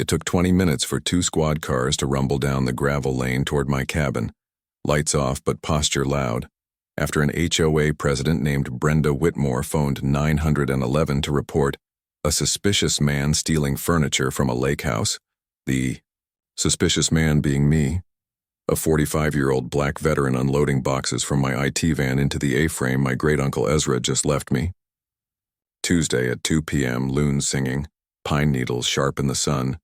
It took 20 minutes for 2 squad cars to rumble down the gravel lane toward my cabin, lights off but posture loud, after an HOA president named Brenda Whitmore phoned 911 to report a suspicious man stealing furniture from a lake house, the suspicious man being me, a 45-year-old black veteran unloading boxes from my IT van into the A-frame my great-uncle Ezra just left me. Tuesday at 2 p.m., loons singing, pine needles sharp in the sun,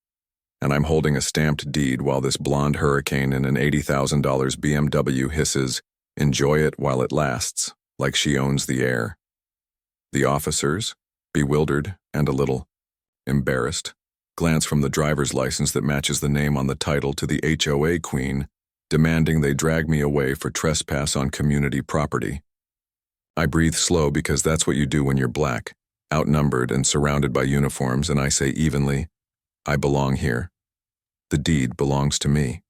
and I'm holding a stamped deed while this blonde hurricane in an $80,000 BMW hisses, "Enjoy it while it lasts," like she owns the air. The officers, bewildered and a little embarrassed, glance from the driver's license that matches the name on the title to the HOA queen, demanding they drag me away for trespass on community property. I breathe slow because that's what you do when you're black, outnumbered and surrounded by uniforms, and I say evenly, I belong here. The deed belongs to me.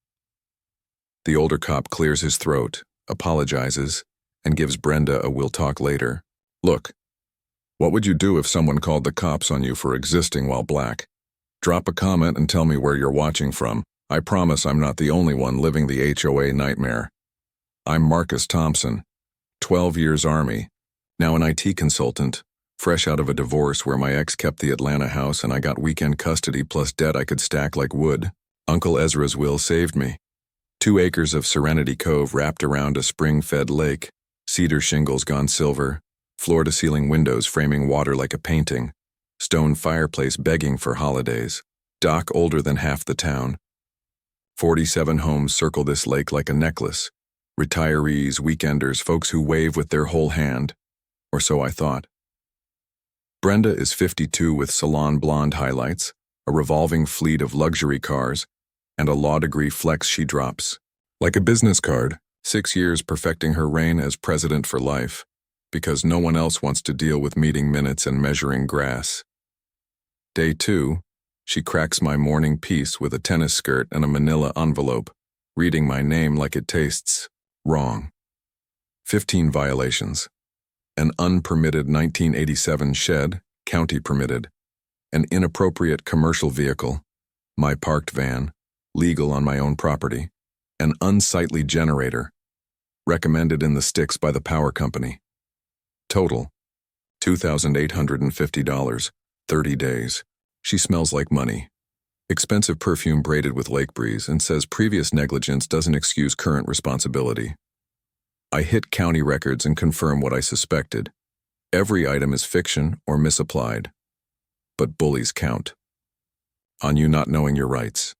The older cop clears his throat, apologizes, and gives Brenda a "we'll talk later." Look, what would you do if someone called the cops on you for existing while black? Drop a comment and tell me where you're watching from. I promise I'm not the only one living the HOA nightmare. I'm Marcus Thompson, 12 years Army, now an IT consultant, fresh out of a divorce where my ex kept the Atlanta house and I got weekend custody plus debt I could stack like wood. Uncle Ezra's will saved me. 2 acres of Serenity Cove wrapped around a spring-fed lake, cedar shingles gone silver, floor-to-ceiling windows framing water like a painting, stone fireplace begging for holidays, dock older than half the town. 47 homes circle this lake like a necklace. Retirees, weekenders, folks who wave with their whole hand. Or so I thought. Brenda is 52 with salon blonde highlights, a revolving fleet of luxury cars, and a law degree flex she drops. Like a business card, 6 years perfecting her reign as president for life, because no one else wants to deal with meeting minutes and measuring grass. Day 2, she cracks my morning piece with a tennis skirt and a manila envelope, reading my name like it tastes wrong. 15 violations. An unpermitted 1987 shed, county permitted. An inappropriate commercial vehicle, my parked van, legal on my own property. An unsightly generator, recommended in the sticks by the power company. Total, $2,850, 30 days. She smells like money. Expensive perfume braided with lake breeze, and says previous negligence doesn't excuse current responsibility. I hit county records and confirm what I suspected. Every item is fiction or misapplied. But bullies count. On you not knowing your rights.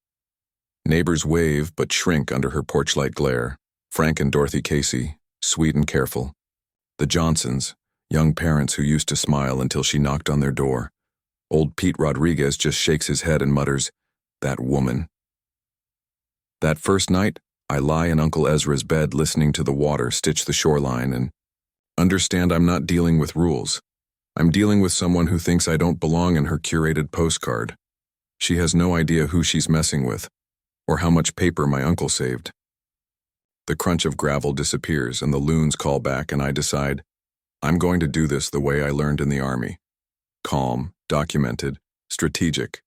Neighbors wave but shrink under her porch-light glare. Frank and Dorothy Casey, sweet and careful. The Johnsons, young parents who used to smile until she knocked on their door. Old Pete Rodriguez just shakes his head and mutters, "That woman." That first night, I lie in Uncle Ezra's bed listening to the water stitch the shoreline and understand I'm not dealing with rules. I'm dealing with someone who thinks I don't belong in her curated postcard. She has no idea who she's messing with, or how much paper my uncle saved. The crunch of gravel disappears and the loons call back, and I decide, I'm going to do this the way I learned in the Army. Calm, documented, strategic.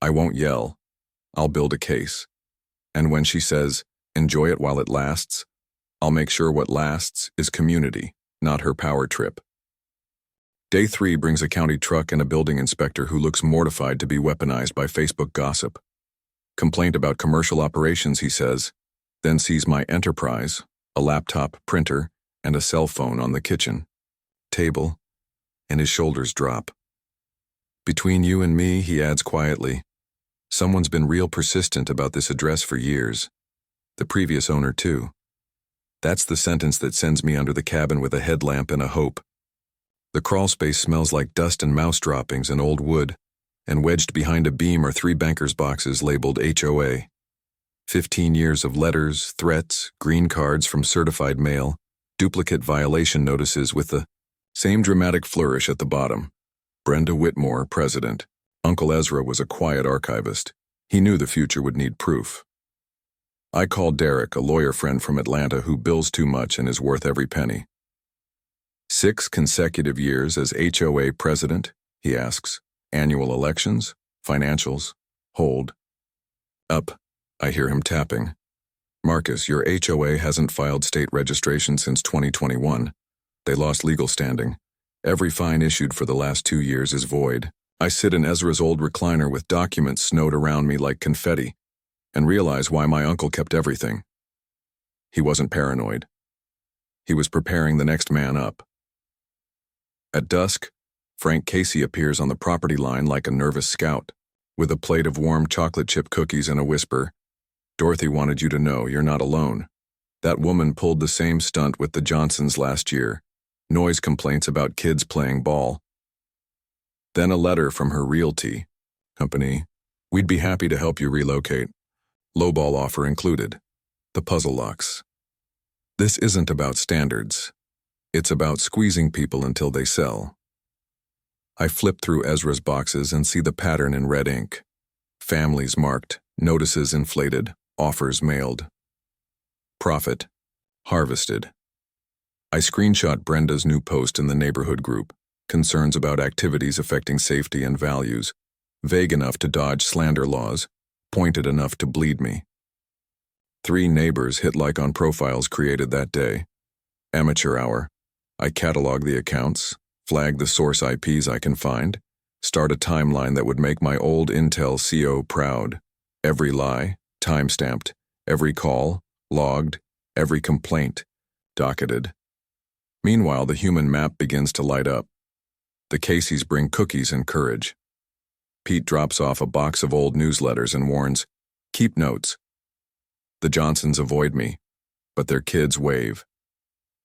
I won't yell. I'll build a case. And when she says, "Enjoy it while it lasts," I'll make sure what lasts is community, not her power trip. Day 3 brings a county truck and a building inspector who looks mortified to be weaponized by Facebook gossip. Complaint about commercial operations, he says, then sees my enterprise, a laptop, printer, and a cell phone on the kitchen table, and his shoulders drop. Between you and me, he adds quietly, someone's been real persistent about this address for years. The previous owner, too. That's the sentence that sends me under the cabin with a headlamp and a hope. The crawl space smells like dust and mouse droppings and old wood, and wedged behind a beam are 3 bankers' boxes labeled HOA. 15 years of letters, threats, green cards from certified mail, duplicate violation notices with the same dramatic flourish at the bottom. Brenda Whitmore, president. Uncle Ezra was a quiet archivist. He knew the future would need proof. I called Derek, a lawyer friend from Atlanta who bills too much and is worth every penny. 6 consecutive years as HOA president, he asks. Annual elections, financials, Hold. Up. I hear him tapping. Marcus, your HOA hasn't filed state registration since 2021. They lost legal standing. Every fine issued for the last 2 years is void. I sit in Ezra's old recliner with documents snowed around me like confetti and realize why my uncle kept everything. He wasn't paranoid. He was preparing the next man up. At dusk, Frank Casey appears on the property line like a nervous scout, with a plate of warm chocolate chip cookies and a whisper, "Dorothy wanted you to know you're not alone. That woman pulled the same stunt with the Johnsons last year. Noise complaints about kids playing ball." Then a letter from her realty company. "We'd be happy to help you relocate. Lowball offer included. The puzzle locks." This isn't about standards. It's about squeezing people until they sell. I flip through Ezra's boxes and see the pattern in red ink. Families marked, notices inflated, offers mailed. Profit harvested. I screenshot Brenda's new post in the neighborhood group, concerns about activities affecting safety and values, vague enough to dodge slander laws, pointed enough to bleed me. 3 neighbors hit like on profiles created that day. Amateur hour. I catalog the accounts, flag the source IPs I can find, start a timeline that would make my old Intel CO proud. Every lie, time-stamped, every call, logged, every complaint, docketed. Meanwhile, the human map begins to light up. The Caseys bring cookies and courage. Pete drops off a box of old newsletters and warns, "Keep notes." The Johnsons avoid me, but their kids wave.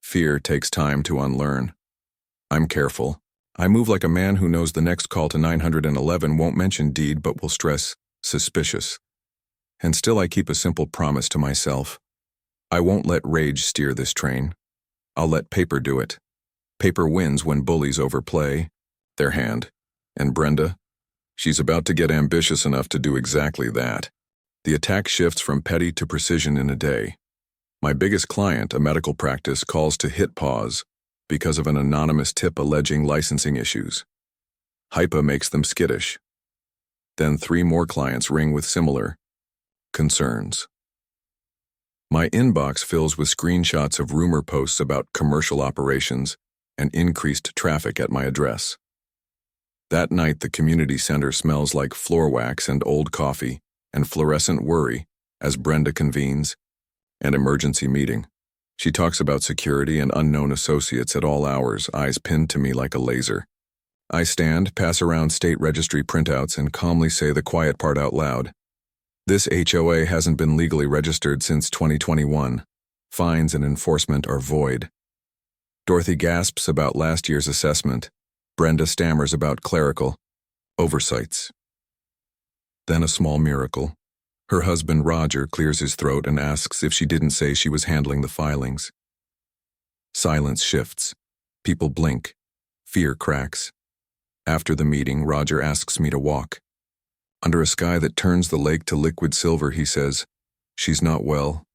Fear takes time to unlearn. I'm careful. I move like a man who knows the next call to 911 won't mention deed but will stress suspicious. And still I keep a simple promise to myself. I won't let rage steer this train. I'll let paper do it. Paper wins when bullies overplay their hand. And Brenda? She's about to get ambitious enough to do exactly that. The attack shifts from petty to precision in a day. My biggest client, a medical practice, calls to hit pause because of an anonymous tip alleging licensing issues. HIPAA makes them skittish. Then 3 more clients ring with similar concerns. My inbox fills with screenshots of rumor posts about commercial operations and increased traffic at my address. That night, the community center smells like floor wax and old coffee and fluorescent worry as Brenda convenes an emergency meeting. She talks about security and unknown associates at all hours, eyes pinned to me like a laser. I stand, pass around state registry printouts, and calmly say the quiet part out loud. This HOA hasn't been legally registered since 2021. Fines and enforcement are void. Dorothy gasps about last year's assessment. Brenda stammers about clerical oversights. Then a small miracle. Her husband Roger clears his throat and asks if she didn't say she was handling the filings. Silence shifts. People blink. Fear cracks. After the meeting, Roger asks me to walk. Under a sky that turns the lake to liquid silver, he says, "She's not well.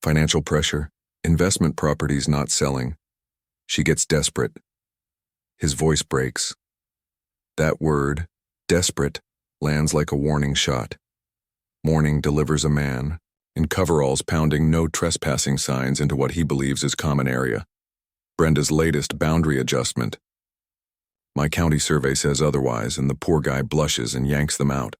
Financial pressure, investment properties not selling. She gets desperate." His voice breaks. That word, desperate, lands like a warning shot. Morning delivers a man, in coveralls pounding no trespassing signs into what he believes is common area. Brenda's latest boundary adjustment. My county survey says otherwise, and the poor guy blushes and yanks them out.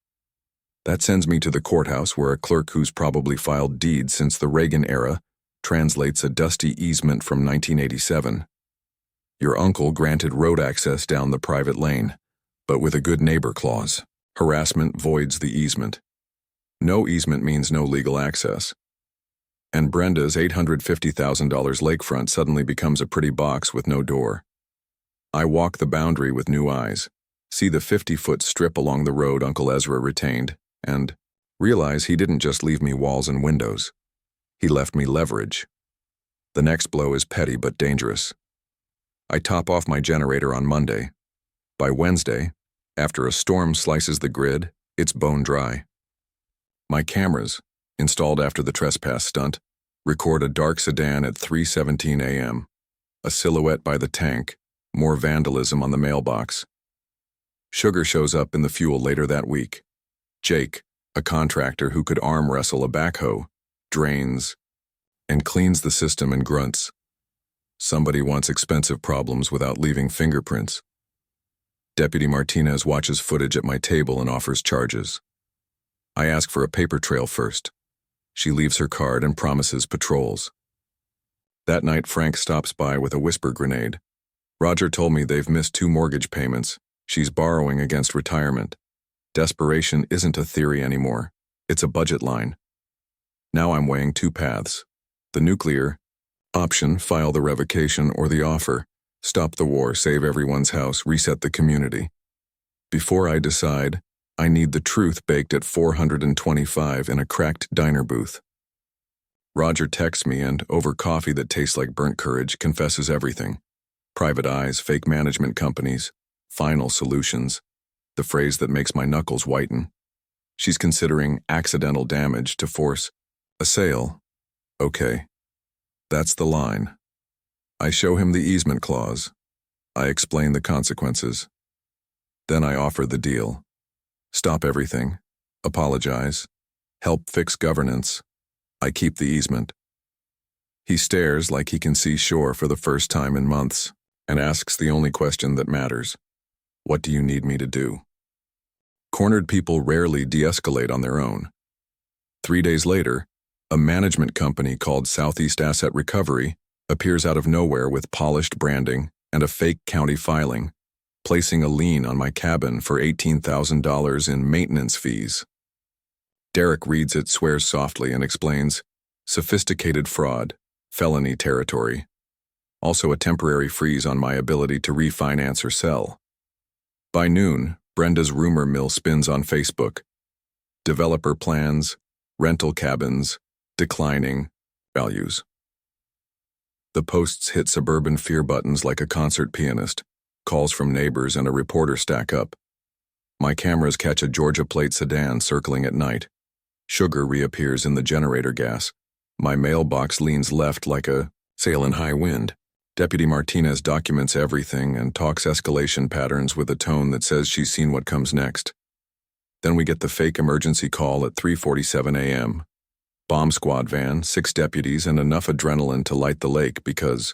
That sends me to the courthouse where a clerk who's probably filed deeds since the Reagan era translates a dusty easement from 1987. Your uncle granted road access down the private lane, but with a good neighbor clause. Harassment voids the easement. No easement means no legal access. And Brenda's $850,000 lakefront suddenly becomes a pretty box with no door. I walk the boundary with new eyes, see the 50-foot strip along the road Uncle Ezra retained, and realize he didn't just leave me walls and windows. He left me leverage. The next blow is petty but dangerous. I top off my generator on Monday. By Wednesday, after a storm slices the grid, it's bone dry. My cameras, installed after the trespass stunt, record a dark sedan at 3:17 a.m., a silhouette by the tank, more vandalism on the mailbox. Sugar shows up in the fuel later that week. Jake, a contractor who could arm wrestle a backhoe, drains, and cleans the system and grunts. Somebody wants expensive problems without leaving fingerprints. Deputy Martinez watches footage at my table and offers charges. I ask for a paper trail first. She leaves her card and promises patrols. That night, Frank stops by with a whisper grenade. Roger told me they've missed 2 mortgage payments. She's borrowing against retirement. Desperation isn't a theory anymore. It's a budget line. Now I'm weighing 2 paths. The nuclear option, file the revocation, or the offer, stop the war, save everyone's house, reset the community. Before I decide, I need the truth baked at 425 in a cracked diner booth. Roger texts me and, over coffee that tastes like burnt courage, confesses everything. Private eyes, fake management companies, final solutions, the phrase that makes my knuckles whiten. She's considering accidental damage to force a sale. Okay. That's the line. I show him the easement clause. I explain the consequences. Then I offer the deal. Stop everything. Apologize. Help fix governance. I keep the easement. He stares like he can see shore for the first time in months and asks the only question that matters. What do you need me to do? Cornered people rarely de-escalate on their own. 3 days later, a management company called Southeast Asset Recovery appears out of nowhere with polished branding and a fake county filing, placing a lien on my cabin for $18,000 in maintenance fees. Derek reads it, swears softly, and explains, sophisticated fraud, felony territory. Also a temporary freeze on my ability to refinance or sell. By noon, Brenda's rumor mill spins on Facebook. Developer plans, rental cabins, declining values. The posts hit suburban fear buttons like a concert pianist. Calls from neighbors and a reporter stack up. My cameras catch a Georgia plate sedan circling at night. Sugar reappears in the generator gas. My mailbox leans left like a sail in high wind. Deputy Martinez documents everything and talks escalation patterns with a tone that says she's seen what comes next. Then we get the fake emergency call at 3:47 a.m. Bomb squad van, 6 deputies, and enough adrenaline to light the lake because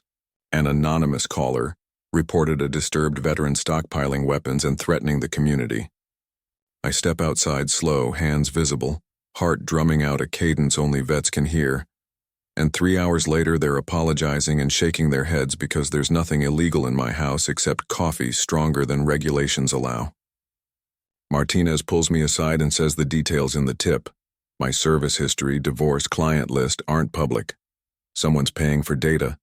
an anonymous caller reported a disturbed veteran stockpiling weapons and threatening the community. I step outside slow, hands visible, heart drumming out a cadence only vets can hear, and 3 hours later they're apologizing and shaking their heads because there's nothing illegal in my house except coffee stronger than regulations allow. Martinez pulls me aside and says the details in the tip. My service history, divorce, client list aren't public. Someone's paying for data.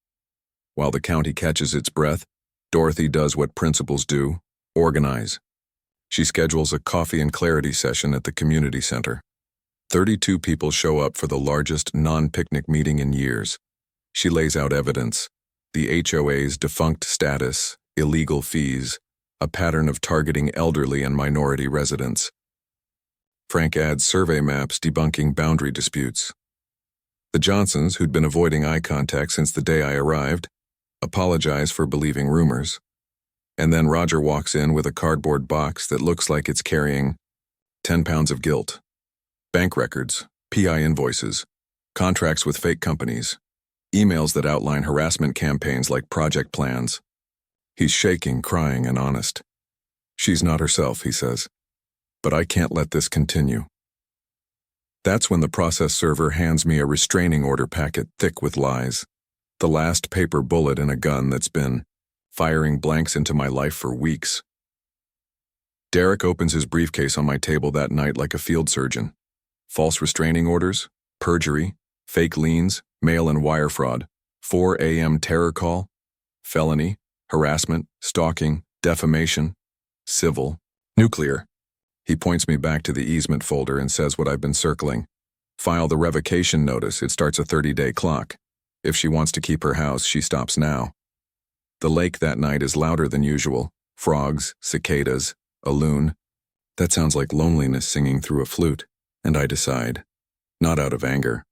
While the county catches its breath, Dorothy does what principals do, organize. She schedules a coffee and clarity session at the community center. 32 people show up for the largest non-picnic meeting in years. She lays out evidence, the HOA's defunct status, illegal fees, a pattern of targeting elderly and minority residents. Frank adds survey maps debunking boundary disputes. The Johnsons, who'd been avoiding eye contact since the day I arrived, apologize for believing rumors. And then Roger walks in with a cardboard box that looks like it's carrying 10 pounds of guilt. Bank records, PI invoices, contracts with fake companies, emails that outline harassment campaigns like project plans. He's shaking, crying, and honest. She's not herself, he says. But I can't let this continue. That's when the process server hands me a restraining order packet thick with lies. The last paper bullet in a gun that's been firing blanks into my life for weeks. Derek opens his briefcase on my table that night like a field surgeon. False restraining orders, perjury, fake liens, mail and wire fraud, 4 a.m. terror call, felony, harassment, stalking, defamation, civil, nuclear. He points me back to the easement folder and says what I've been circling. File the revocation notice, it starts a 30-day clock. If she wants to keep her house, she stops now. The lake that night is louder than usual. Frogs, cicadas, a loon. That sounds like loneliness singing through a flute. And I decide, not out of anger,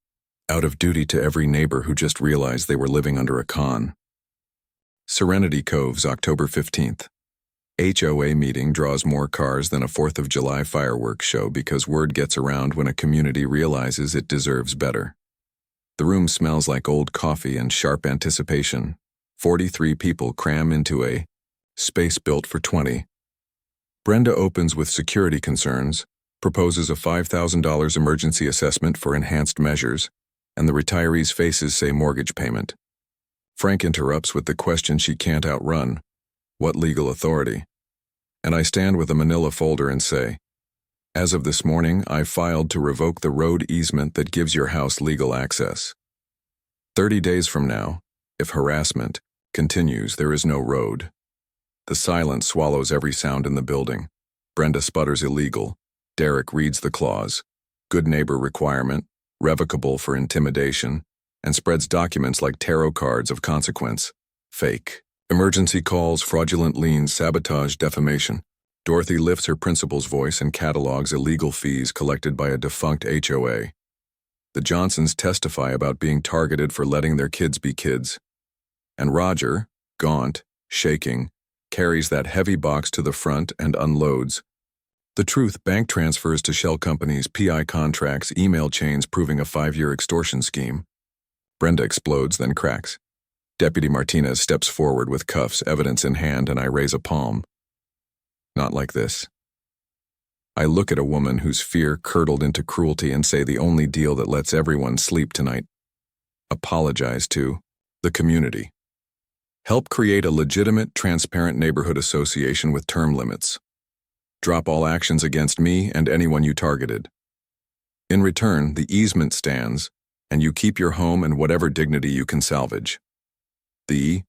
out of duty to every neighbor who just realized they were living under a con. Serenity Coves, October 15th. HOA meeting draws more cars than a 4th of July fireworks show because word gets around when a community realizes it deserves better. The room smells like old coffee and sharp anticipation. 43 people cram into a space built for 20. Brenda opens with security concerns, proposes a $5,000 emergency assessment for enhanced measures, and the retirees' faces say mortgage payment. Frank interrupts with the question she can't outrun: what legal authority? And I stand with a manila folder and say, as of this morning, I filed to revoke the road easement that gives your house legal access. 30 days from now, if harassment continues, there is no road. The silence swallows every sound in the building. Brenda sputters illegal. Derek reads the clause, good neighbor requirement, revocable for intimidation, and spreads documents like tarot cards of consequence. Fake. Emergency calls, fraudulent liens, sabotage, defamation. Dorothy lifts her principal's voice and catalogs illegal fees collected by a defunct HOA. The Johnsons testify about being targeted for letting their kids be kids. And Roger, gaunt, shaking, carries that heavy box to the front and unloads. The truth: bank transfers to shell companies, PI contracts, email chains proving a 5-year extortion scheme. Brenda explodes, then cracks. Deputy Martinez steps forward with cuffs, evidence in hand, and I raise a palm. Not like this. I look at a woman whose fear curdled into cruelty and say the only deal that lets everyone sleep tonight: apologize to the community. Help create a legitimate, transparent neighborhood association with term limits. Drop all actions against me and anyone you targeted. In return, the easement stands, and you keep your home and whatever dignity you can salvage. The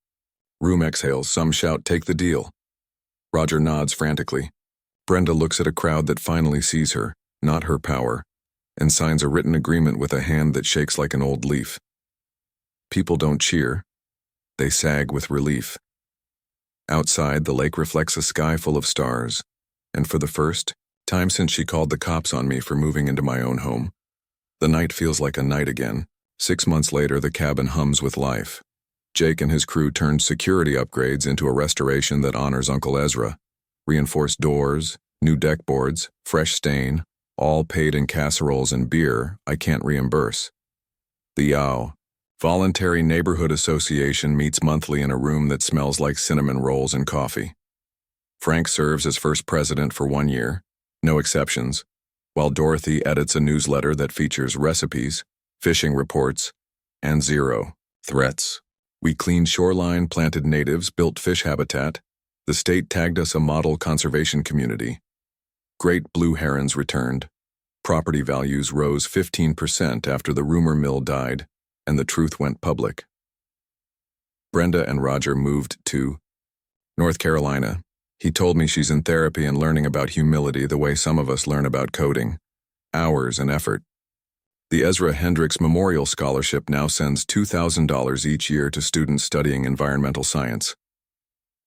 room exhales. Some shout, take the deal. Roger nods frantically. Brenda looks at a crowd that finally sees her, not her power, and signs a written agreement with a hand that shakes like an old leaf. People don't cheer. They sag with relief. Outside, the lake reflects a sky full of stars, and for the first time since she called the cops on me for moving into my own home, the night feels like a night again. 6 months later, the cabin hums with life. Jake and his crew turned security upgrades into a restoration that honors Uncle Ezra. Reinforced doors, new deck boards, fresh stain, all paid in casseroles and beer I can't reimburse. The YOW, Voluntary Neighborhood Association, meets monthly in a room that smells like cinnamon rolls and coffee. Frank serves as first president for 1 year, no exceptions, while Dorothy edits a newsletter that features recipes, fishing reports, and 0 threats. We cleaned shoreline, planted natives, built fish habitat. The state tagged us a model conservation community. Great blue herons returned. Property values rose 15% after the rumor mill died, and the truth went public. Brenda and Roger moved to North Carolina. He told me she's in therapy and learning about humility the way some of us learn about coding. Hours and effort. The Ezra Hendricks Memorial Scholarship now sends $2,000 each year to students studying environmental science.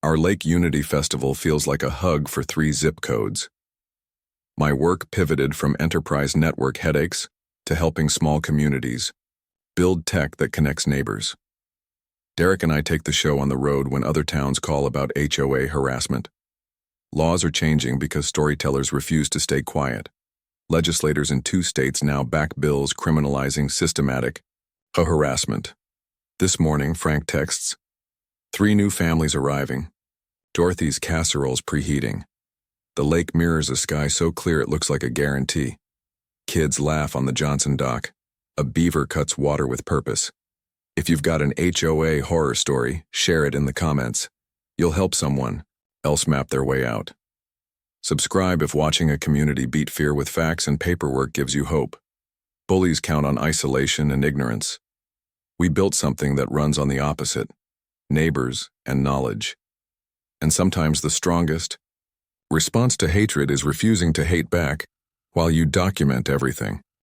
Our Lake Unity Festival feels like a hug for 3 zip codes. My work pivoted from enterprise network headaches to helping small communities build tech that connects neighbors. Derek and I take the show on the road when other towns call about HOA harassment. Laws are changing because storytellers refuse to stay quiet. Legislators in 2 states now back bills criminalizing systematic harassment. This morning, Frank texts, 3 new families arriving. Dorothy's casseroles preheating. The lake mirrors a sky so clear it looks like a guarantee. Kids laugh on the Johnson dock. A beaver cuts water with purpose. If you've got an HOA horror story, share it in the comments. You'll help someone else map their way out. Subscribe if watching a community beat fear with facts and paperwork gives you hope. Bullies count on isolation and ignorance. We built something that runs on the opposite: neighbors and knowledge. And sometimes the strongest response to hatred is refusing to hate back while you document everything.